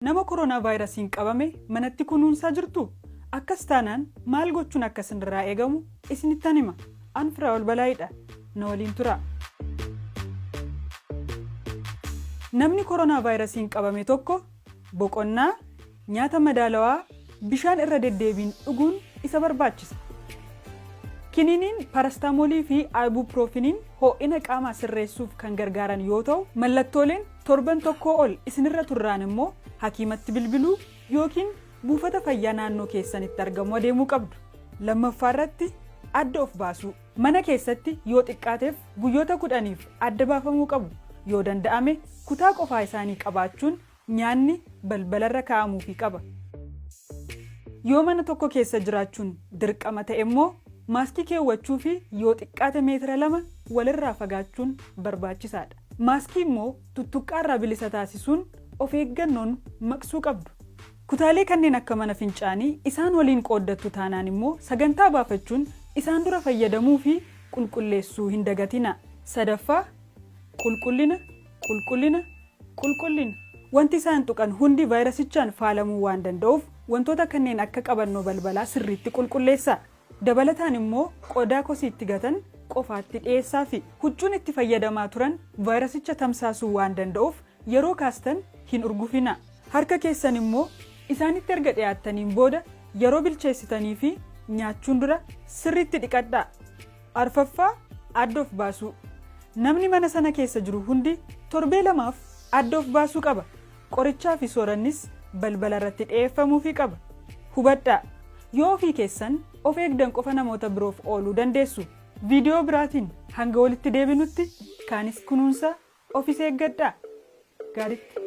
Nama koronaavirasiin qabame manatti kunuunsaa jirtu akkas taanaan maal gochuun akka isinirraa eegamu isinittan hima. An Firaa'ol Balaayidha. Na waliin tura. Namni koronaavirasiin qabame tokko boqonnaa, nyaata madaalawaa, bishaan irra deddeebiin dhuguun isa barbaachisa. Kiniiniin parastamoolii fi ibuprofeniin ho'ina qaamaa sirreessuuf kan gargaaran yoo ta'u, mallattooleen torban tokko ol isinirra turraan immoo hakiimatti bilbiluu yookiin buufata fayyaa naannoo keessanitti argamu adeemuu qabdu. Lammaffaarratti adda of baasuu. Mana keessatti yoo xiqqaateef guyyoota 10f adda baafamuu qabu. Yoo danda'ame kutaa qofaa isaanii qabaachuun nyaanni balbalarra kaa'amuufii qaba. Yoo mana tokko keessa jiraachuun dirqama ta'e immoo maaskii keewwachuu fi yoo xiqqaate meetira 2 walirraa fagaachuun barbaachisaadha. Maaskii immoo tuttuqqaarraa bilisa taasisuun of eeggannoon maqsuu qabdu. Kutaalee kanneen akka mana fincaanii isaan waliin qooddattu taanaan immoo sagantaa baafachuun isaan dura fayyadamuu fi qulqulleessuu hin dagatina. Sadaffaa, qulqullina. Wanti isaan tuqan hundi vaayirasichaan faalamuu waan danda'uuf wantoota kanneen akka qabannoo balbalaa sirriitti qulqulleessaa. Dabalataan immoo qodaa kosiitti gatan qofaatti dhiyeessaa fi huccuun itti fayyadamaa turan vaayirasicha tamsaasuu waan danda'uuf yeroo kaastan hin urgufina. Harka keessan immoo isaanitti erga dhiyaattaniin booda yeroo bilcheessitanii fi nyaachuun dura sirriitti dhiqadhaa. Arfaffaa, adda of baasuu. Namni mana sana keessa jiru hundi torbee 2f adda of baasuu qaba. Qorichaa fi soorannis balbala irratti dhiyeeffamuufii qaba. Hubadhaa, yoo ofii keessan of eegdan qofa namoota biroof ooluu dandeessu. Viidiyoo biraatiin hanga walitti deebinutti kaanis kunuunsa ofis eeggadhaa. Gaaritti.